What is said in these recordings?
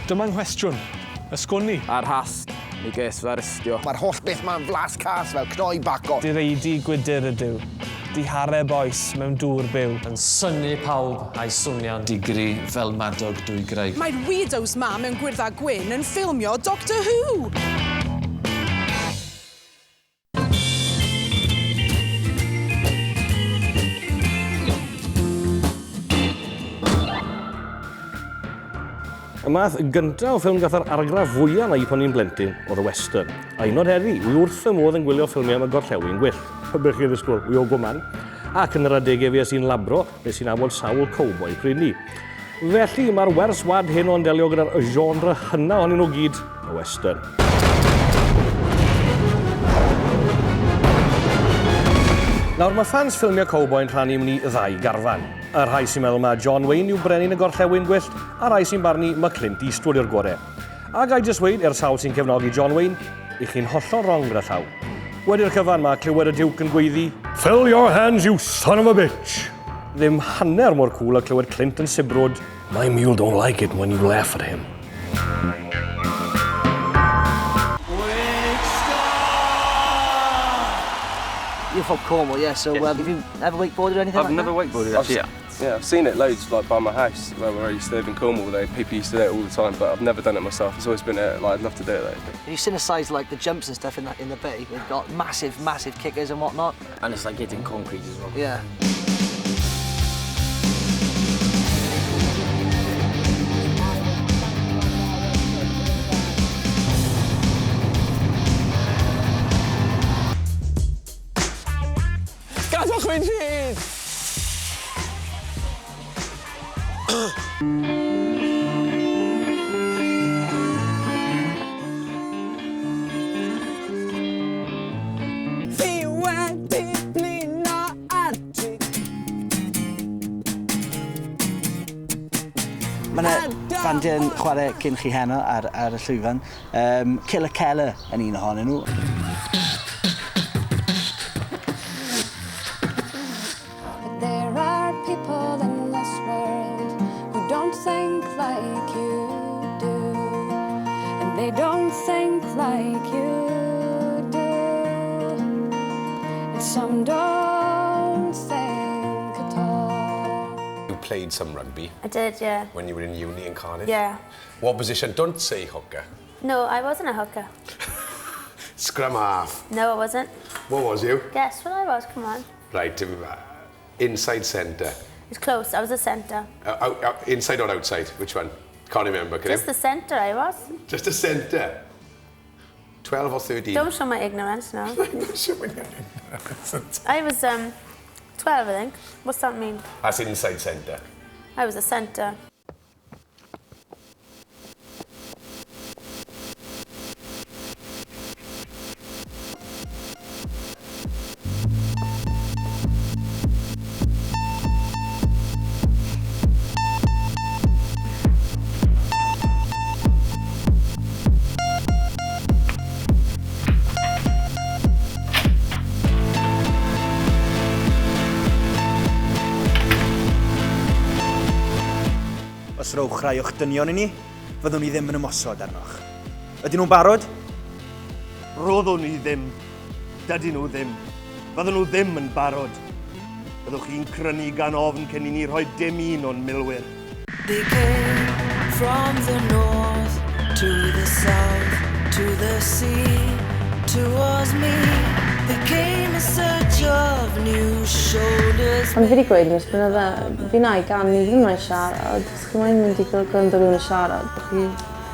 Dyma'n nghwestiwn. Ysgwni. A'r hast, mi ges fy arestio. Mae'r holl beth ma'n flas cas fel cnoi baco. Direidi gwydyr ydyw. Dihareb oes mewn dŵr byw. Yn syni pawb a'i swnio'n digri fel madog dwy greu. Mae'r weirdos ma mewn gwyrddau gwyn yn ffilmio Doctor Who. Y math gyntaf o ffilm gath yr argraff fwyaf na i pan ni'n blentyn oedd y western. A un o'r heddi, wi wrth fy modd yn gwylio ffilmiau am y gorllewin gwyllt. Bych chi'n ddisgwyl, wi o gwman. Ac yn yr adegau fi sy'n labro, nes i'n abod sawl cowboy pryd ni. Felly mae'r wers wad hyn o'n delio gyda'r genre hynna ohonyn nhw gyd, y western. Nawr, mae fans ffilmiau cowboy'n rhannu mewn i ddau garfan. Y rhai sy'n meddwl mae John Wayne yw brenin y gorllewin gwyllt, a rhai sy'n barnu mae Clint Eastwood yw'r gorau. A gai jyst weid, sawl sy'n cefnogi John Wayne, i chi'n hollol rong gyda llaw. Wedi'r cyfan mae clywed y Duke yn gweiddi, "Fill your hands, you son of a bitch!" Ddim hanner mor cool a clywed Clint yn sibrwd, "My mule don't like it when you laugh at him." You're from Cornwall, yeah, so have you ever wakeboarded or anything I've never wakeboarded, actually. Yeah, I've seen it loads, like by my house, where I used to live in Cornwall. People used to do it all the time, but I've never done it myself. It's always been, I'd love to do it though. Have you seen the size, like the jumps and stuff in the bay? They've got massive kickers and whatnot. And it's like hitting concrete as well. Yeah. Gadwch fi'n hyd! Mae yna bandiau'n chwarae cyn chi heno ar y llwyfan. Killer Keller yn un ohonyn nhw. There are people in this world who don't think like you do, and they don't think like you do, and some don't think at all. You played some rugby? I did, yeah. When you were in uni in Cardiff? Yeah. What position? Don't say hooker. No, I wasn't a hooker. Scrum half. No, I wasn't. What was you? Guess what I was, come on. Right, inside centre. It's close, I was a centre. Inside or outside? Which one? Can't remember, can you? Just the centre I was. Just a centre? 12 or 13? Don't show my ignorance now. I was 12, I think. What's that mean? That's inside centre. I was a centre. Os rowch rhai o'ch dynion i ni, fyddwn ni ddim yn ymosod arnoch. Ydyn nhw'n barod? Roeddwn ni ddim. Dydyn nhw ddim. Fyddwn nhw ddim yn barod. Byddwch chi'n crynu gan ofn cyn i ni rhoi dim un o'n milwyr. They came from the north to the south, to the sea, towards me. They came in search of new shoulders. Ond fi wedi gweud nes blynydde, fi na i gan ni ddim yn siarad. Os chi moyn mynd i gwrando rhywun yn siarad, bych chi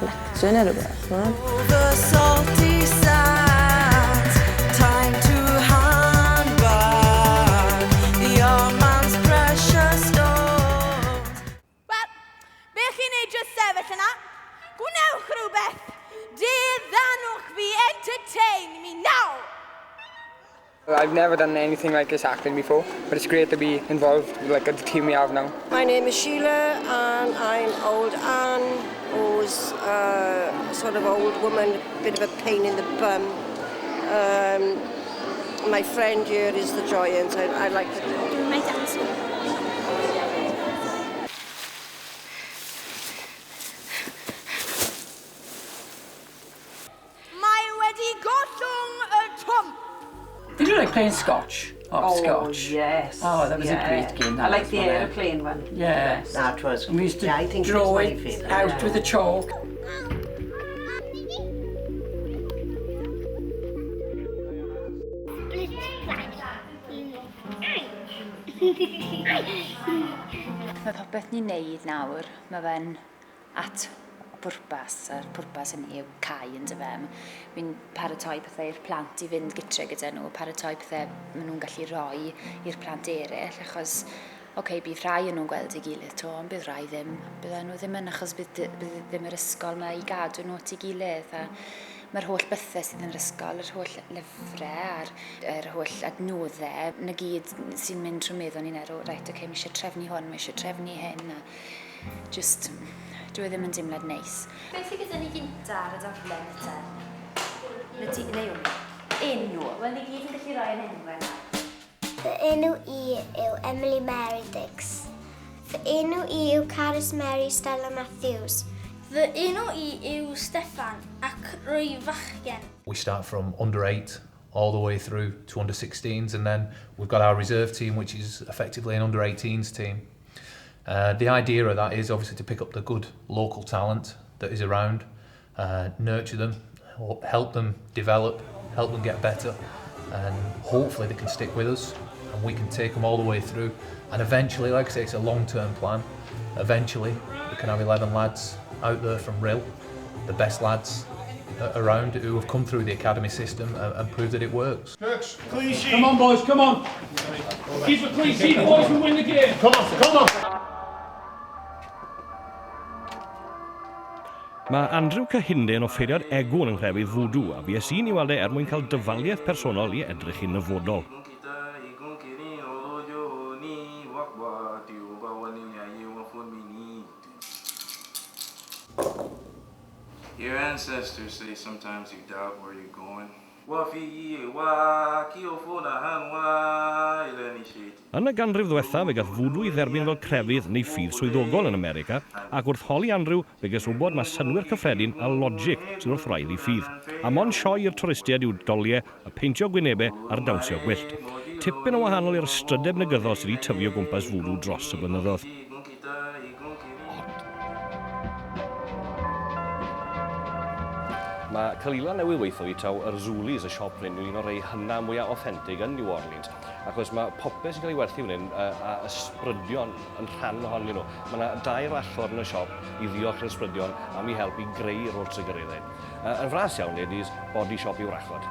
lecture neu rhywbeth, no? The salty sands, time to hand back your man's precious stones. Wel, be chi'n neud jyst sefyll yna? Gwnewch rhywbeth! Diddannwch fi, entertain me now! I've never done anything like this acting before, but it's great to be involved with like the team we have now. My name is Sheila and I'm old Anne, who's a sort of old woman, a bit of a pain in the bum. My friend here is the Giant. I like to do my dancing. playing Scotch? Hopscotch. Yes. Oh, that was a great game. I like the aeroplane one. Yeah. That was. We used to I think draw it it was my favourite. out with a chalk. Mae popeth ni'n neud nawr, mae fe'n at bwrpas, a'r pwrpas hynny yw cau yn dy fe. Mi'n paratoi pethau i'r plant i fynd gytre gyda nhw, paratoi pethau maen nhw'n gallu rhoi i'r plant eraill, achos bydd rhai yn nhw'n gweld ei gilydd to, ond bydd rhai ddim. Bydden nhw ddim yn, achos bydd ddim yr ysgol yma i gadw nhw at ei gilydd. Mae'r holl bethau sydd yn yr ysgol, yr holl lyfrau a'r holl adnoddau, na gyd sy'n mynd trwy meddwl ni'n erw, reit, mae eisiau trefnu hwn, mae eisiau trefnu hyn, a just, dwi ddim yn dimlad neis. Beth sydd gyda ni gynta ar y daflen y te? Neu enw? Wel, ni gyd yn gallu rhoi yn enw yna. Fy enw I yw Emily Mary Dix. Fy enw I yw Caris Mary Stella Matthews. Fy enw I yw Steffan ac rwy fachgen. We start from under 8 all the way through to under 16s, and then we've got our reserve team, which is effectively an under 18s team. The idea of that is obviously to pick up the good local talent that is around, nurture them, help them develop, help them get better, and hopefully they can stick with us and we can take them all the way through. And eventually, like I say, it's a long-term plan. Eventually, we can have 11 lads out there from Rhyl, the best lads around who have come through the academy system and proved that it works. Clean sheet. Come on, boys, come on. Keep a clean sheet, boys, we win the game. Come on, come on. Mae Andrew Cyhunden o ffeiriad egw yn nghefydd fwdw a fi ys un i weld mwyn cael dyfaliaeth personol i edrych i'n nyfodol. Your ancestors say sometimes you doubt where you're going. Yn y ganrif ddiwethaf, fe gath fwdw i dderbyn fel crefydd neu ffydd swyddogol yn America, ac wrth holi Andrew, fe ges wybod mae synwyr cyffredin a logic sydd wrth raidd i ffydd. A mon sioi i'r twristiaid i'w doliau a peintio gwynebau a'r dawnsio gwyllt. Tipyn o wahanol i'r strydeb negyddol sydd wedi tyfu o gwmpas fwdw dros y blynyddoedd. Mae Caelilan newydd weithio i taw yr Zulis y siop hyn yw'n un o'r rhai hynna mwyaf authentig yn New Orleans. Achos mae popeth sy'n cael ei werthu fan hyn a ysbrydion yn rhan ohonyn nhw. Mae yna 2 rallor yn y siop i ddiolch yr ysbrydion am ei helpu greu road cigareddau. Yn fras iawn, ladies, body shop i'w rachod.